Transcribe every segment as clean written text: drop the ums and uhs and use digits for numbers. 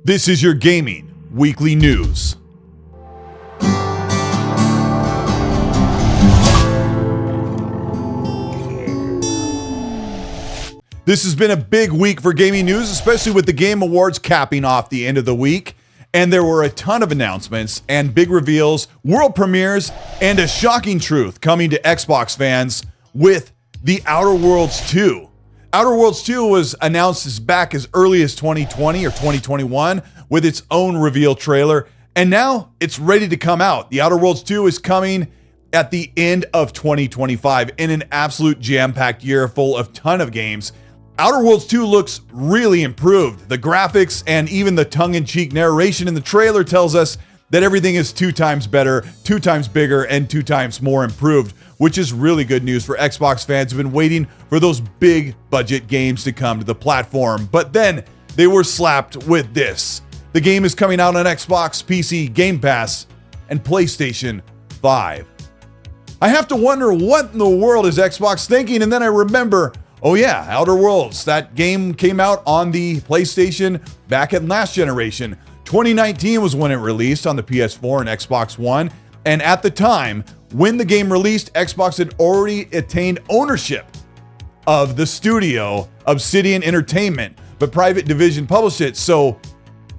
This is your gaming weekly news. This has been a big week for gaming news, especially with the Game Awards capping off the end of the week. And there were a ton of announcements and big reveals, world premieres, and a shocking truth coming to Xbox fans with The Outer Worlds 2. Outer Worlds 2 was announced back as early as 2020 or 2021 with its own reveal trailer, and now it's ready to come out. The Outer Worlds 2 is coming at the end of 2025 in an absolute jam-packed year full of ton of games. Outer Worlds 2 looks really improved. The graphics and even the tongue-in-cheek narration in the trailer tells us that everything is 2 times better, 2 times bigger, and 2 times more improved, which is really good news for Xbox fans who've been waiting for those big budget games to come to the platform. But then they were slapped with this. The game is coming out on Xbox, PC, Game Pass, and PlayStation 5. I have to wonder what in the world is Xbox thinking, and then I remember, oh yeah, Outer Worlds. That game came out on the PlayStation back in last generation. 2019 was when it released on the PS4 and Xbox One. And at the time, when the game released, Xbox had already attained ownership of the studio, Obsidian Entertainment, but Private Division published it. So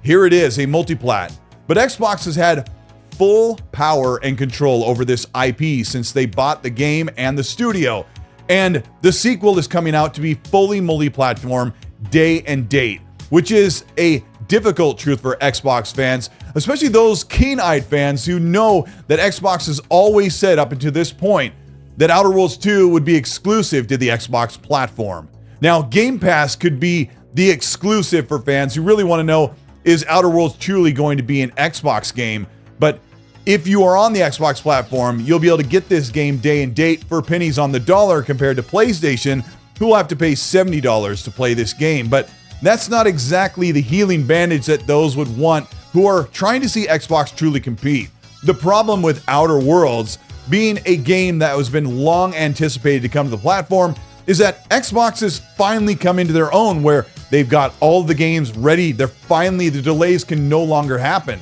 here it is, a multiplat. But Xbox has had full power and control over this IP since they bought the game and the studio. And the sequel is coming out to be fully multi-platform day and date, which is a difficult truth for Xbox fans, especially those keen-eyed fans who know that Xbox has always said up until this point that Outer Worlds 2 would be exclusive to the Xbox platform. Now, Game Pass could be the exclusive for fans who really want to know, is Outer Worlds truly going to be an Xbox game? But if you are on the Xbox platform, you'll be able to get this game day and date for pennies on the dollar compared to PlayStation, who will have to pay $70 to play this game. But that's not exactly the healing bandage that those would want who are trying to see Xbox truly compete. The problem with Outer Worlds being a game that has been long anticipated to come to the platform is that Xbox has finally come into their own where they've got all the games ready. The delays can no longer happen.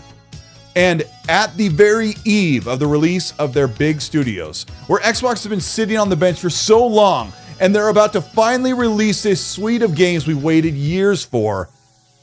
And at the very eve of the release of their big studios, where Xbox has been sitting on the bench for so long, and they're about to finally release this suite of games we waited years for,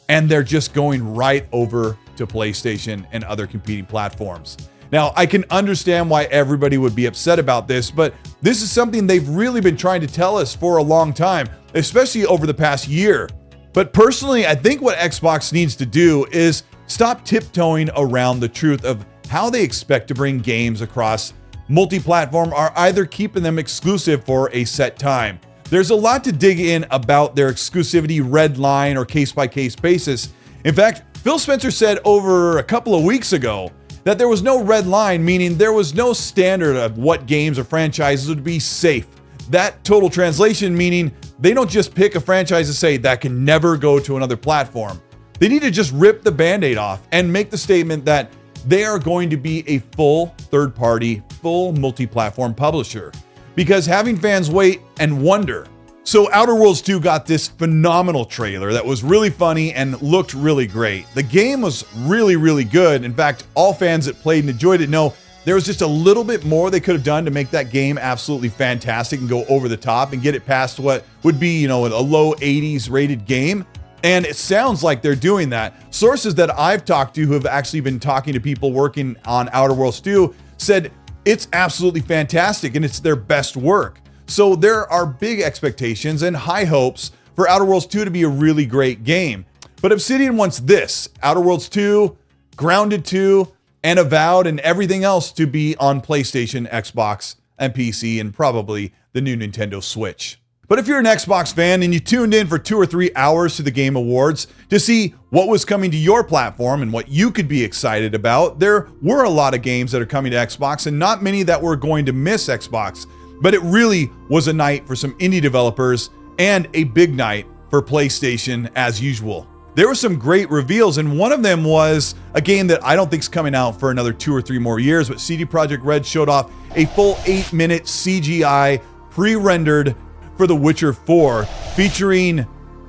and they're just going right over to PlayStation and other competing platforms. Now, I can understand why everybody would be upset about this, but this is something they've really been trying to tell us for a long time, especially over the past year. But personally, I think what Xbox needs to do is stop tiptoeing around the truth of how they expect to bring games across multi-platform or either keeping them exclusive for a set time. There's a lot to dig in about their exclusivity red line or case-by-case basis. In fact, Phil Spencer said over a couple of weeks ago that there was no red line, meaning there was no standard of what games or franchises would be safe. That total translation meaning they don't just pick a franchise to say that can never go to another platform. They need to just rip the Band-Aid off and make the statement that they are going to be a full third-party, full multi-platform publisher. Because having fans wait and wonder. So Outer Worlds 2 got this phenomenal trailer that was really funny and looked really great. The game was really, really good. In fact, all fans that played and enjoyed it know there was just a little bit more they could have done to make that game absolutely fantastic and go over the top and get it past what would be, a low 80s rated game. And it sounds like they're doing that. Sources that I've talked to who have actually been talking to people working on Outer Worlds 2 said it's absolutely fantastic and it's their best work. So there are big expectations and high hopes for Outer Worlds 2 to be a really great game. But Obsidian wants this, Outer Worlds 2, Grounded 2, and Avowed and everything else to be on PlayStation, Xbox, and PC, and probably the new Nintendo Switch. But if you're an Xbox fan and you tuned in for 2 or 3 hours to the Game Awards to see what was coming to your platform and what you could be excited about, there were a lot of games that are coming to Xbox and not many that were going to miss Xbox. But it really was a night for some indie developers and a big night for PlayStation as usual. There were some great reveals, and one of them was a game that I don't think is coming out for another 2 or 3 more years, but CD Projekt Red showed off a full 8-minute CGI pre-rendered for The Witcher 4, featuring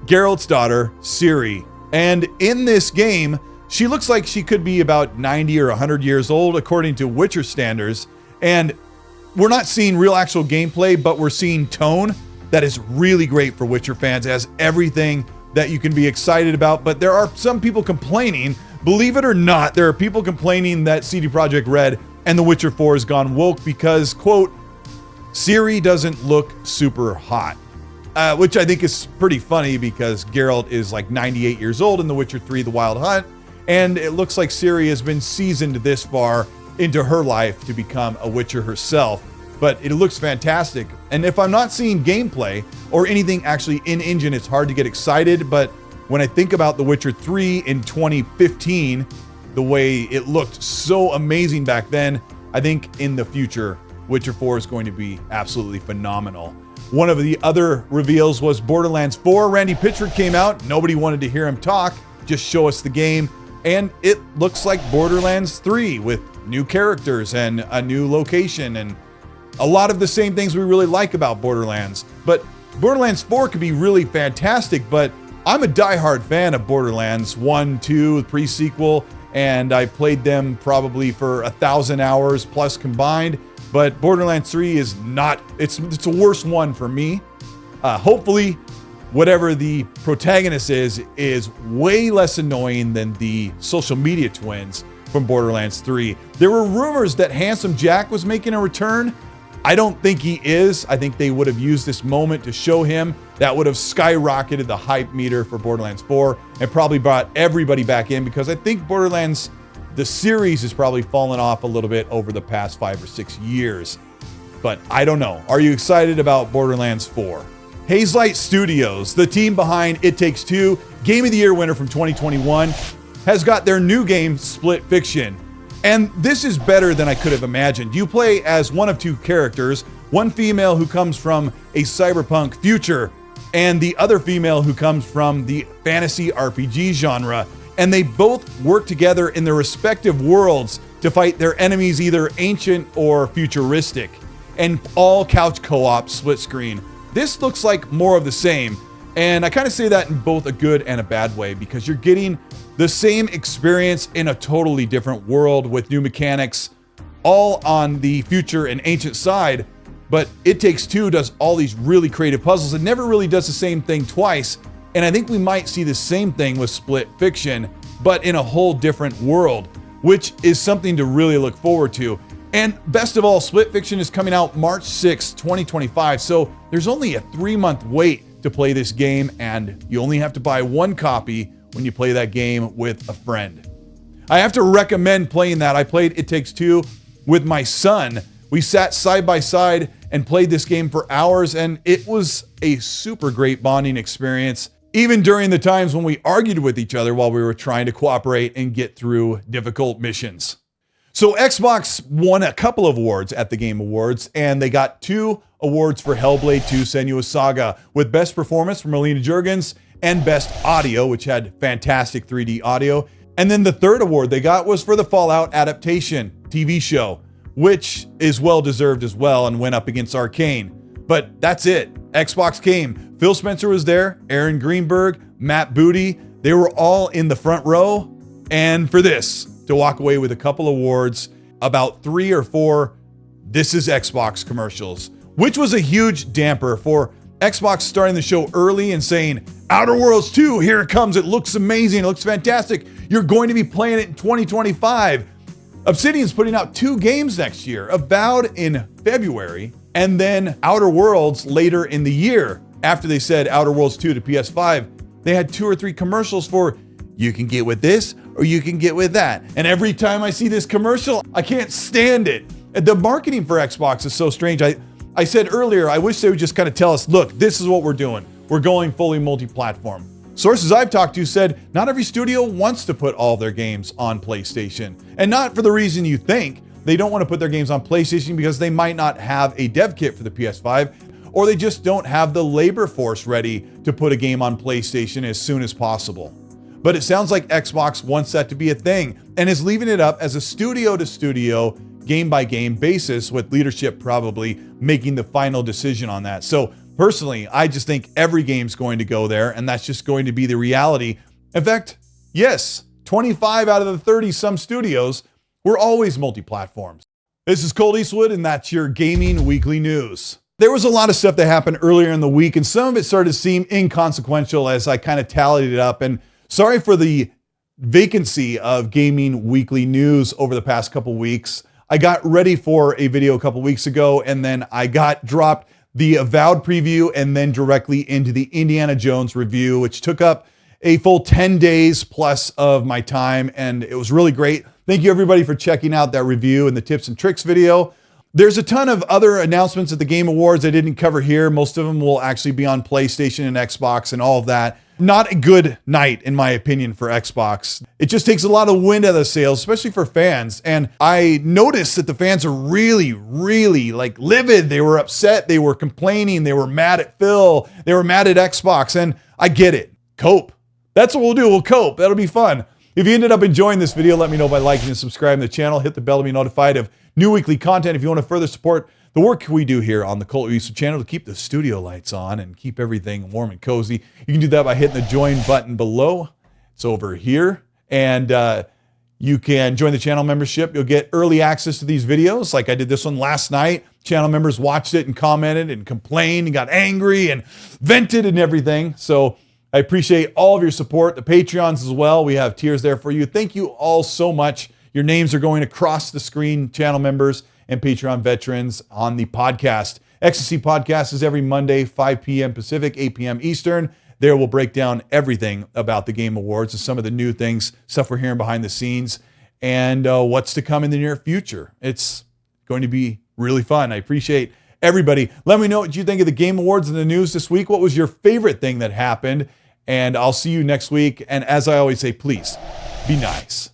Geralt's daughter, Ciri, And in this game, she looks like she could be about 90 or 100 years old, according to Witcher standards. And we're not seeing real actual gameplay, but we're seeing tone that is really great for Witcher fans. It has everything that you can be excited about. But there are some people complaining, believe it or not, there are people complaining that CD Projekt Red and The Witcher 4 has gone woke because, quote, Ciri doesn't look super hot. Which I think is pretty funny because Geralt is like 98 years old in The Witcher 3, The Wild Hunt. And it looks like Ciri has been seasoned this far into her life to become a Witcher herself. But it looks fantastic. And if I'm not seeing gameplay or anything actually in-engine, it's hard to get excited. But when I think about The Witcher 3 in 2015, the way it looked so amazing back then, I think in the future, Witcher 4 is going to be absolutely phenomenal. One of the other reveals was Borderlands 4. Randy Pitchford came out. Nobody wanted to hear him talk. Just show us the game. And it looks like Borderlands 3 with new characters and a new location and a lot of the same things we really like about Borderlands. But Borderlands 4 could be really fantastic, but I'm a diehard fan of Borderlands 1, 2, the pre-sequel, and I've played them probably for 1,000 hours plus combined. But Borderlands 3 is not, it's a worse one for me. Hopefully, whatever the protagonist is way less annoying than the social media twins from Borderlands 3. There were rumors that Handsome Jack was making a return. I don't think he is. I think they would have used this moment to show him. That would have skyrocketed the hype meter for Borderlands 4 and probably brought everybody back in because I think Borderlands, the series, has probably fallen off a little bit over the past 5 or 6 years. But I don't know. Are you excited about Borderlands 4? Hazelight Studios, the team behind It Takes Two, Game of the Year winner from 2021, has got their new game, Split Fiction. And this is better than I could have imagined. You play as one of two characters, one female who comes from a cyberpunk future, and the other female who comes from the fantasy RPG genre. And they both work together in their respective worlds to fight their enemies, either ancient or futuristic. And all couch co-op split screen. This looks like more of the same. And I kind of say that in both a good and a bad way because you're getting the same experience in a totally different world with new mechanics, all on the future and ancient side. But It Takes Two does all these really creative puzzles. It never really does the same thing twice. And I think we might see the same thing with Split Fiction, but in a whole different world, which is something to really look forward to. And best of all, Split Fiction is coming out March 6, 2025. So there's only a 3-month wait to play this game, and you only have to buy one copy when you play that game with a friend. I have to recommend playing that. I played It Takes Two with my son. We sat side by side and played this game for hours, and it was a super great bonding experience, even during the times when we argued with each other while we were trying to cooperate and get through difficult missions. So Xbox won a couple of awards at the Game Awards, and they got 2 awards for Hellblade 2 Senua's Saga, with Best Performance from Melina Juergens and Best Audio, which had fantastic 3D audio. And then the third award they got was for the Fallout adaptation TV show, which is well-deserved as well and went up against Arcane. But that's it. Xbox came. Phil Spencer was there, Aaron Greenberg, Matt Booty. They were all in the front row. And for this, to walk away with a couple awards, about 3 or 4 This Is Xbox commercials, which was a huge damper for Xbox starting the show early and saying, Outer Worlds 2, here it comes. It looks amazing. It looks fantastic. You're going to be playing it in 2025. Obsidian's putting out 2 games next year, Avowed in February, and then Outer Worlds later in the year. After they said Outer Worlds 2 to PS5, they had 2 or 3 commercials for, you can get with this or you can get with that. And every time I see this commercial, I can't stand it. The marketing for Xbox is so strange. I said earlier, I wish they would just kind of tell us, look, this is what we're doing. We're going fully multi-platform. Sources I've talked to said not every studio wants to put all their games on PlayStation. And not for the reason you think. They don't want to put their games on PlayStation because they might not have a dev kit for the PS5, or they just don't have the labor force ready to put a game on PlayStation as soon as possible. But it sounds like Xbox wants that to be a thing and is leaving it up as a studio-to-studio, game-by-game basis, with leadership probably making the final decision on that. So personally, I just think every game's going to go there, and that's just going to be the reality. In fact, yes, 25 out of the 30 some studios were always multi-platforms. This is Colteastwood, and that's your gaming weekly news. There was a lot of stuff that happened earlier in the week, and some of it started to seem inconsequential as I kind of tallied it up. And sorry for the vacancy of gaming weekly news over the past couple weeks. I got ready for a video a couple weeks ago, and then I got dropped the Avowed preview and then directly into the Indiana Jones review, which took up a full 10 days plus of my time, and it was really great. Thank you everybody for checking out that review and the tips and tricks video. There's a ton of other announcements at the Game Awards I didn't cover here. Most of them will actually be on PlayStation and Xbox and all of that. Not a good night, in my opinion, for Xbox. It just takes a lot of wind out of the sails, especially for fans. And I noticed that the fans are really like livid. They were upset. They were complaining. They were mad at Phil. They were mad at Xbox. And I get it. Cope. That's what we'll do. We'll cope. That'll be fun. If you ended up enjoying this video, let me know by liking and subscribing to the channel. Hit the bell to be notified of new weekly content. If you want to further support the work we do here on the Colteastwood channel to keep the studio lights on and keep everything warm and cozy, you can do that by hitting the join button below. It's over here. And you can join the channel membership. You'll get early access to these videos. Like I did this one last night. Channel members watched it and commented and complained and got angry and vented and everything. So I appreciate all of your support. The Patreons as well. We have tiers there for you. Thank you all so much. Your names are going across the screen, channel members and Patreon veterans on the podcast. XCC Podcast is every Monday, 5 p.m. Pacific, 8 p.m. Eastern. There we'll break down everything about the Game Awards and some of the new things, stuff we're hearing behind the scenes, and what's to come in the near future. It's going to be really fun. I appreciate everybody. Let me know what you think of the Game Awards and the news this week. What was your favorite thing that happened? And I'll see you next week. And as I always say, please be nice.